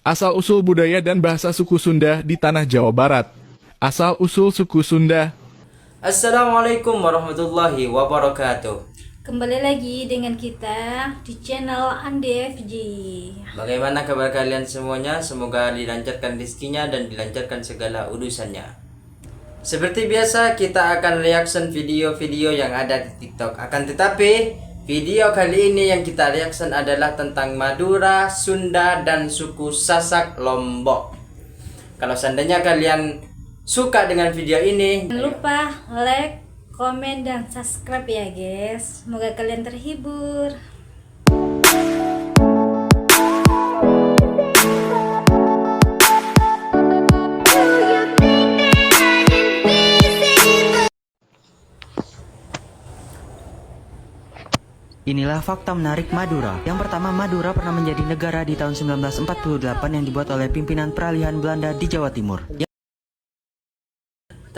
Asal-usul budaya dan bahasa suku Sunda di tanah Jawa Barat. Asal-usul suku Sunda. Assalamualaikum warahmatullahi wabarakatuh. Kembali lagi dengan kita di channel AndeFG. Bagaimana kabar kalian semuanya? Semoga dilancarkan rezekinya dan dilancarkan segala urusannya. Seperti biasa kita akan reaction video-video yang ada di TikTok. Akan tetapi video kali ini yang kita reaction adalah tentang Madura, Sunda, dan suku Sasak Lombok. Kalau seandainya kalian suka dengan video ini, Jangan lupa like, komen, dan subscribe ya guys. Semoga kalian terhibur. Inilah fakta menarik Madura. Yang pertama, Madura pernah menjadi negara di tahun 1948 yang dibuat oleh pimpinan peralihan Belanda di Jawa Timur.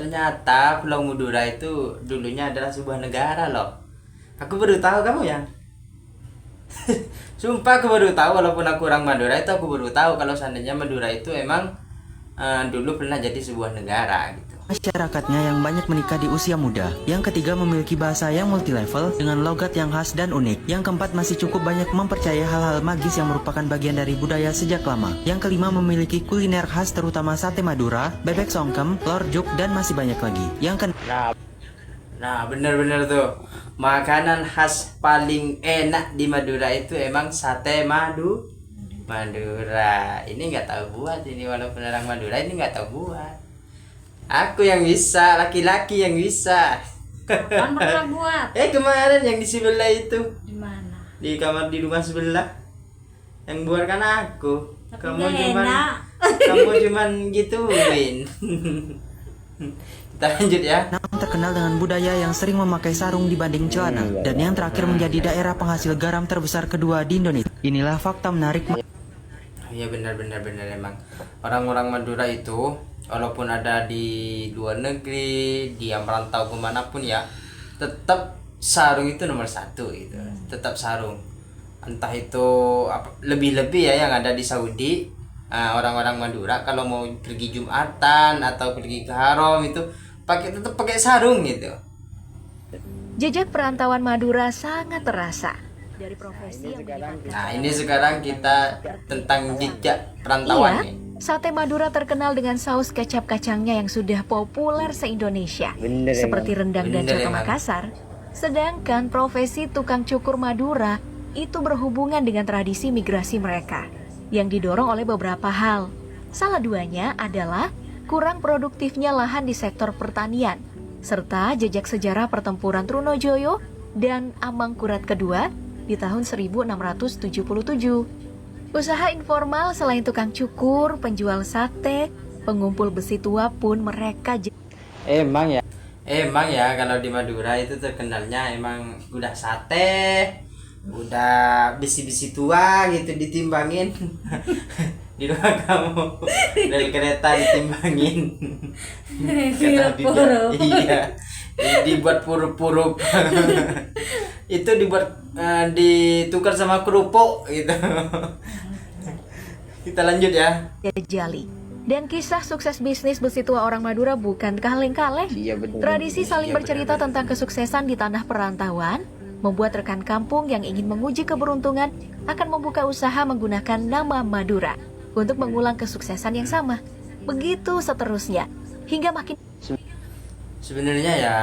ternyata Pulau Madura itu dulunya adalah sebuah negara loh. Aku baru tahu, kamu ya? Sumpah aku baru tahu, walaupun aku orang Madura itu aku baru tahu kalau seandainya Madura itu emang dulu pernah jadi sebuah negara gitu. Masyarakatnya yang banyak menikah di usia muda. Yang ketiga, memiliki bahasa yang multilevel dengan logat yang khas dan unik. Yang keempat, masih cukup banyak mempercayai hal-hal magis yang merupakan bagian dari budaya sejak lama. Yang kelima, memiliki kuliner khas terutama sate Madura, bebek songkem, telur juk, dan masih banyak lagi. Nah bener-bener tuh, makanan khas paling enak di Madura itu emang sate Madura. Ini nggak tahu buat, ini walaupun orang Madura ini nggak tahu buat. Aku yang bisa, laki-laki yang bisa. Kapan pernah buat? Kemarin yang di sebelah itu, Di mana? di kamar di rumah sebelah, yang buat kan aku. Tapi Kamu nggak cuman, enak. kamu cuman gituin. Kita lanjut ya. Yang terkenal dengan budaya yang sering memakai sarung dibanding celana. Dan yang terakhir, menjadi daerah penghasil garam terbesar kedua di Indonesia. Inilah fakta menarik. Iya benar emang orang-orang Madura itu walaupun ada di luar negeri, dia merantau kemanapun ya, tetap sarung itu nomor satu gitu. Tetap sarung. Entah itu lebih-lebih ya yang ada di Saudi, orang-orang Madura kalau mau pergi Jumatan atau pergi ke haram itu tetap pakai sarung gitu. Jejak perantauan Madura sangat terasa dari profesi yang melibatkan. Nah ini sekarang kita tentang jejak perantauan nih. Sate Madura terkenal dengan saus kecap kacangnya yang sudah populer se-Indonesia, seperti rendang dan Bener coto emang. Makassar. Sedangkan profesi tukang cukur Madura itu berhubungan dengan tradisi migrasi mereka, yang didorong oleh beberapa hal. Salah duanya adalah kurang produktifnya lahan di sektor pertanian, serta jejak sejarah pertempuran Trunojoyo dan Amangkurat II di tahun 1677. Usaha informal selain tukang cukur, penjual sate, pengumpul besi tua pun mereka Emang ya kalau di Madura itu terkenalnya emang udah sate, udah besi-besi tua gitu ditimbangin. Di rumah kamu dari kereta ditimbangin. Kata Bibi, iya, dibuat purup-purup. Itu dibuat ditukar sama kerupuk gitu. Kita lanjut ya. jali. Dan kisah sukses bisnis besi tua orang Madura bukan kaleng-kaleng. Tradisi saling bercerita tentang kesuksesan di tanah perantauan membuat rekan kampung yang ingin menguji keberuntungan akan membuka usaha menggunakan nama Madura untuk mengulang kesuksesan yang sama. Begitu seterusnya hingga makin. Sebenarnya ya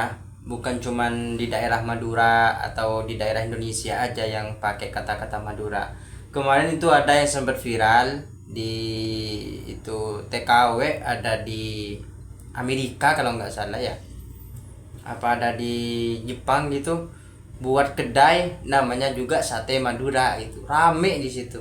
bukan cuman di daerah Madura atau di daerah Indonesia aja yang pakai kata-kata Madura. Kemarin itu ada yang sempat viral di itu TKW, ada di Amerika kalau nggak salah ya. Apa ada di Jepang gitu, buat kedai namanya juga sate Madura, itu rame di situ.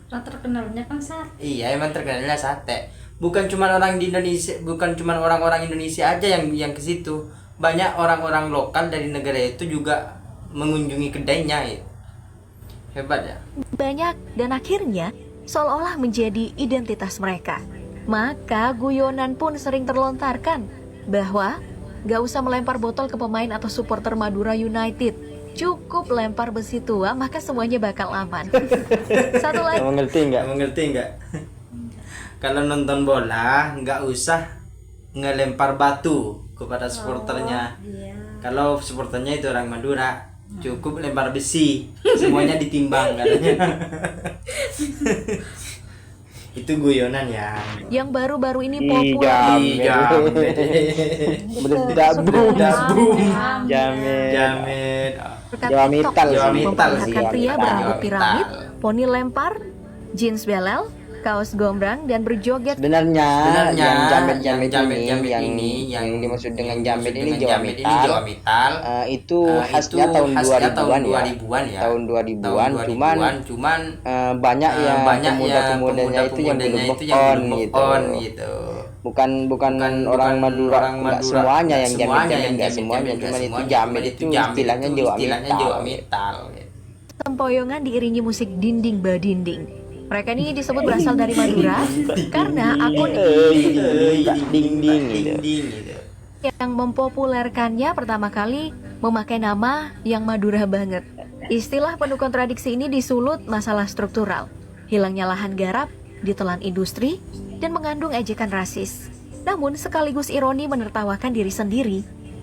Terkenalnya kan sate. Iya, emang terkenalnya sate. Bukan cuma orang di Indonesia, bukan cuma orang-orang Indonesia aja yang ke situ. Banyak orang-orang lokal dari negara itu juga mengunjungi kedainya itu. Hebat ya. Banyak dan akhirnya seolah-olah menjadi identitas mereka. Maka guyonan pun sering terlontarkan bahwa gak usah melempar botol ke pemain atau supporter Madura United, cukup lempar besi tua maka semuanya bakal aman. Satu lagi. Mengerti nggak? Kalau nonton bola nggak usah ngelempar batu kepada supporternya. Iya. Kalau supporternya itu orang Madura, cukup lempar besi, semuanya ditimbang katanya. Itu guyonan ya. Yang baru-baru ini populer Dabung. Jamet. Jamet. berkat Jawa TikTok Mital sih. memperlihatkan Jawa pria Mital. berambut piramid, Jawa Mital. poni lempar, jeans belel, kaos gombrang dan berjoget. Sebenarnya yang jamet-jamet jamet-jamet ini, yang dimaksud dengan jamet ini dengan Jawa jamet ini Mital. Jawa Mital. Itu Itu khasnya tahun khasnya 2000-an ya. 2000-an ya. Tahun 2000-an, cuman cuman banyak ya banyak ya pemuda-pemudanya itu yang belum pemuda-pemudanya itu move yang on belum move gitu. on gitu. Bukan orang Madura, nggak semuanya yang jamet-jamet, nggak semuanya, nggak cuman itu semuanya, jamet cuman itu istilahnya Jawa Jawa Mital. Mital. Tempoyongan diiringi musik dinding badinding. Mereka ini disebut berasal dari Madura karena akun Ding-ding gitu. gitu. yang mempopulerkannya pertama kali memakai nama yang Madura banget. Istilah penuh kontradiksi ini disulut masalah struktural, hilangnya lahan garap, ditelan industri, dan mengandung ejekan rasis. Namun sekaligus ironi menertawakan diri sendiri.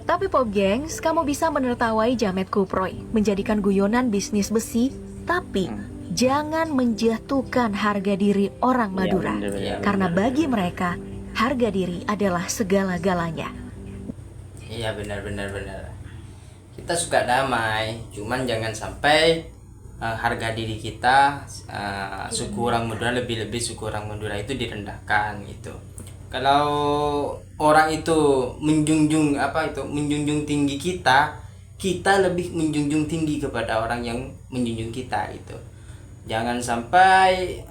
Tapi Pop Gengs, kamu bisa menertawai Jamet Kuproy, menjadikan guyonan bisnis besi, tapi jangan menjatuhkan harga diri orang Madura. bener. Karena bagi mereka, harga diri adalah segala-galanya. Iya benar. Kita suka damai, cuman jangan sampai harga diri kita suku orang Madura lebih-lebih suku orang Madura itu direndahkan gitu. Kalau orang itu menjunjung tinggi kita lebih menjunjung tinggi kepada orang yang menjunjung kita itu. Jangan sampai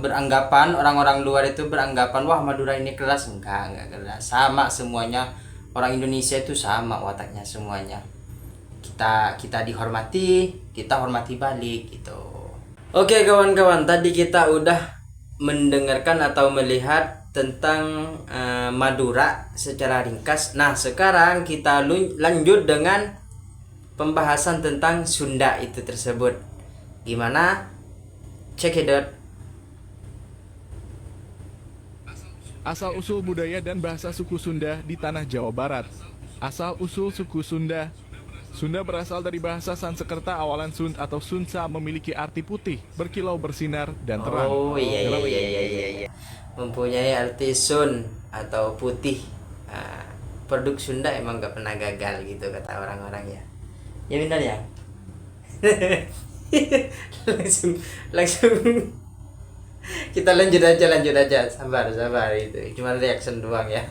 beranggapan orang-orang luar itu beranggapan wah Madura ini keras, enggak keras. Sama semuanya, orang Indonesia itu sama wataknya semuanya. Kita dihormati, kita hormati balik gitu. Oke kawan-kawan, tadi kita udah mendengarkan atau melihat tentang Madura secara ringkas. Nah, sekarang kita lanjut dengan pembahasan tentang Sunda itu tersebut. Gimana? Check it out. Asal-usul budaya dan bahasa suku Sunda di tanah Jawa Barat. Asal-usul suku Sunda. Sunda berasal dari bahasa Sanskerta awalan Sund atau Sunsa, memiliki arti putih, berkilau bersinar, dan terang. Oh iya. Mempunyai arti sun atau putih. Produk Sunda emang gak pernah gagal gitu kata orang-orang ya. Ya benar ya. langsung kita lanjut aja. Sabar itu. Cuma reaction doang ya.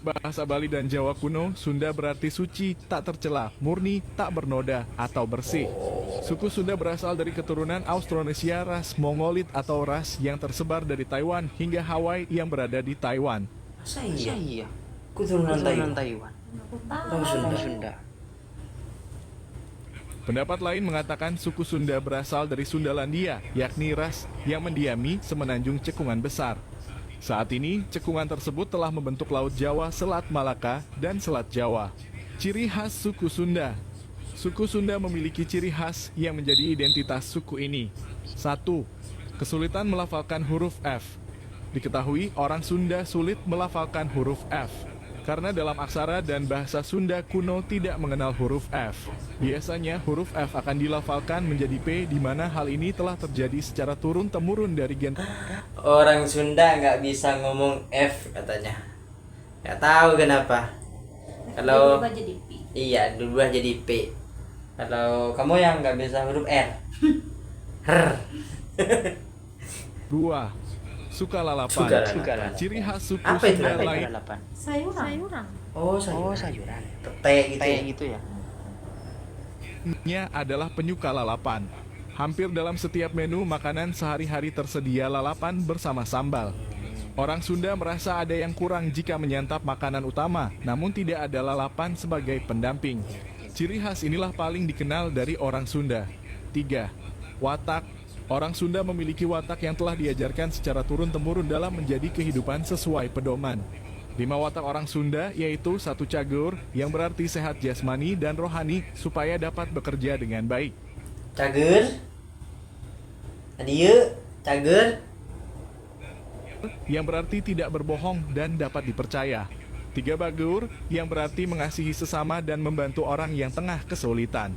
Bahasa Bali dan Jawa kuno, Sunda berarti suci, tak tercela, murni, tak bernoda, atau bersih. Suku Sunda berasal dari keturunan Austronesia, ras Mongolit atau ras yang tersebar dari Taiwan hingga Hawaii yang berada di Taiwan. Masa iya? Iya. Keturunan Taiwan. Taiwan. Orang Sunda. Sunda. Pendapat lain mengatakan suku Sunda berasal dari Sundalandia, yakni ras yang mendiami semenanjung Cekungan Besar. Saat ini, cekungan tersebut telah membentuk Laut Jawa, Selat Malaka, dan Selat Jawa. Ciri khas suku Sunda. Suku Sunda memiliki ciri khas yang menjadi identitas suku ini. 1. Kesulitan melafalkan huruf F. Diketahui orang Sunda sulit melafalkan huruf F, karena dalam aksara dan bahasa Sunda kuno tidak mengenal huruf F. Biasanya huruf F akan dilafalkan menjadi P, di mana hal ini telah terjadi secara turun-temurun dari Orang Sunda nggak bisa ngomong F katanya. Nggak tahu kenapa. Kalau Berubah jadi P. iya berubah jadi P. Kalau kamu yang nggak bisa huruf R. R. 2. Sukalalapan. Sukalalapan. Ciri khas suku Apa itu? Sunda Apa itu? lain Sayuran. Oh sayuran. Teh gitu. Kayak Ya? gitu ya. nya adalah penyuka lalapan. Hampir dalam setiap menu makanan sehari-hari tersedia lalapan bersama sambal. Orang Sunda merasa ada yang kurang jika menyantap makanan utama, namun tidak ada lalapan sebagai pendamping. Ciri khas inilah paling dikenal dari orang Sunda. 3. Watak. Orang Sunda memiliki watak yang telah diajarkan secara turun-temurun dalam menjadi kehidupan sesuai pedoman. 5 watak orang Sunda yaitu 1 cagur yang berarti sehat jasmani dan rohani supaya dapat bekerja dengan baik. Cager. Tadi yuk, cager. yang berarti tidak berbohong dan dapat dipercaya. 3 bagur, yang berarti mengasihi sesama dan membantu orang yang tengah kesulitan.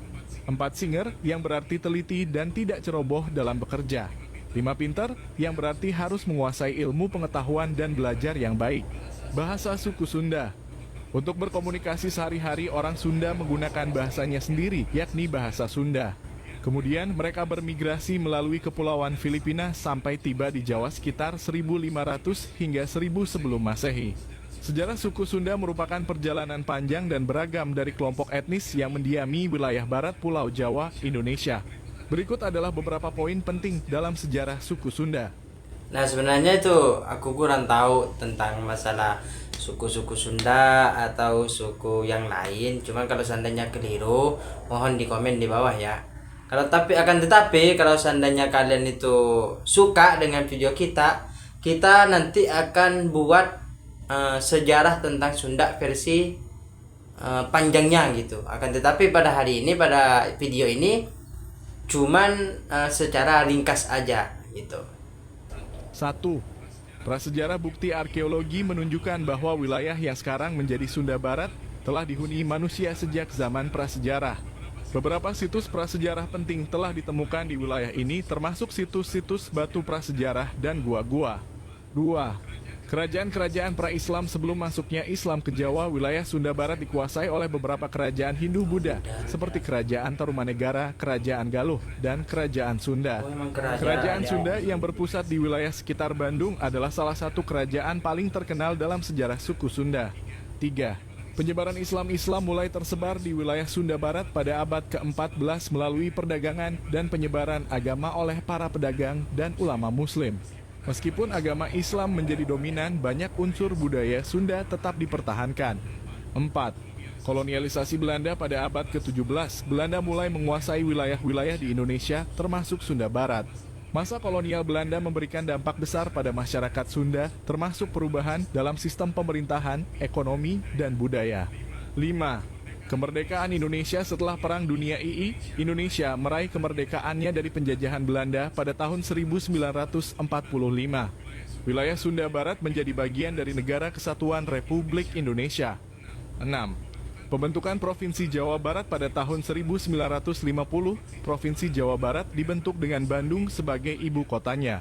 4 singer, yang berarti teliti dan tidak ceroboh dalam bekerja. 5 pinter, yang berarti harus menguasai ilmu pengetahuan dan belajar yang baik. Bahasa suku Sunda. Untuk berkomunikasi sehari-hari, orang Sunda menggunakan bahasanya sendiri, yakni bahasa Sunda. Kemudian mereka bermigrasi melalui Kepulauan Filipina sampai tiba di Jawa sekitar 1500 hingga 1000 sebelum Masehi. Sejarah suku Sunda merupakan perjalanan panjang dan beragam dari kelompok etnis yang mendiami wilayah barat Pulau Jawa, Indonesia. Berikut adalah beberapa poin penting dalam sejarah suku Sunda. Nah, sebenarnya itu aku kurang tahu tentang masalah suku-suku Sunda atau suku yang lain. Cuman kalau seandainya keliru, mohon di komen di bawah ya. Tetapi kalau seandainya kalian itu suka dengan video kita nanti akan buat sejarah tentang Sunda versi panjangnya gitu. Tetapi pada hari ini, pada video ini cuman secara ringkas aja gitu. 1. Prasejarah bukti arkeologi menunjukkan bahwa wilayah yang sekarang menjadi Sunda Barat telah dihuni manusia sejak zaman prasejarah. Beberapa situs prasejarah penting telah ditemukan di wilayah ini, termasuk situs-situs batu prasejarah dan gua-gua. 2. Kerajaan-kerajaan pra-Islam sebelum masuknya Islam ke Jawa, wilayah Sunda Barat dikuasai oleh beberapa kerajaan Hindu-Buddha, seperti Kerajaan Tarumanegara, Kerajaan Galuh, dan Kerajaan Sunda. Kerajaan Sunda yang berpusat di wilayah sekitar Bandung adalah salah satu kerajaan paling terkenal dalam sejarah suku Sunda. 3. Penyebaran Islam mulai tersebar di wilayah Sunda Barat pada abad ke-14 melalui perdagangan dan penyebaran agama oleh para pedagang dan ulama Muslim. Meskipun agama Islam menjadi dominan, banyak unsur budaya Sunda tetap dipertahankan. 4. Kolonialisasi Belanda pada abad ke-17, Belanda mulai menguasai wilayah-wilayah di Indonesia, termasuk Sunda Barat. Masa kolonial Belanda memberikan dampak besar pada masyarakat Sunda, termasuk perubahan dalam sistem pemerintahan, ekonomi, dan budaya. 5. Kemerdekaan Indonesia setelah Perang Dunia II, Indonesia meraih kemerdekaannya dari penjajahan Belanda pada tahun 1945. Wilayah Sunda Barat menjadi bagian dari Negara Kesatuan Republik Indonesia. 6. Pembentukan Provinsi Jawa Barat pada tahun 1950, Provinsi Jawa Barat dibentuk dengan Bandung sebagai ibu kotanya.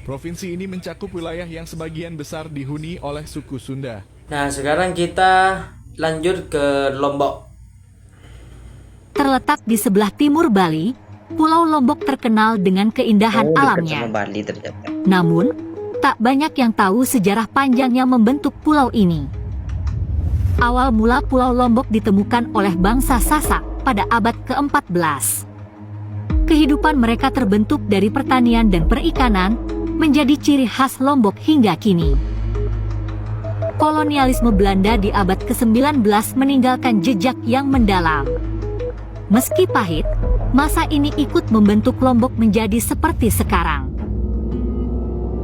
Provinsi ini mencakup wilayah yang sebagian besar dihuni oleh suku Sunda. Nah, sekarang kita lanjut ke Lombok. Terletak di sebelah timur Bali, Pulau Lombok terkenal dengan keindahan alamnya. Bali ternyata. Namun, tak banyak yang tahu sejarah panjang yang membentuk pulau ini. Awal mula Pulau Lombok ditemukan oleh bangsa Sasak pada abad ke-14. Kehidupan mereka terbentuk dari pertanian dan perikanan, menjadi ciri khas Lombok hingga kini. Kolonialisme Belanda di abad ke-19 meninggalkan jejak yang mendalam. Meski pahit, masa ini ikut membentuk Lombok menjadi seperti sekarang.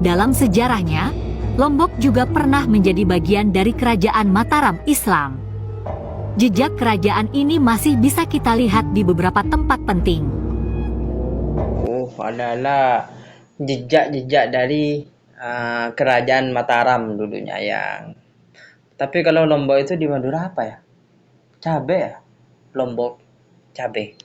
Dalam sejarahnya, Lombok juga pernah menjadi bagian dari Kerajaan Mataram Islam. Jejak kerajaan ini masih bisa kita lihat di beberapa tempat penting. Adalah jejak-jejak dari Kerajaan Mataram dulunya yang. Tapi kalau Lombok itu di Madura apa ya? Cabe ya? Lombok cabe.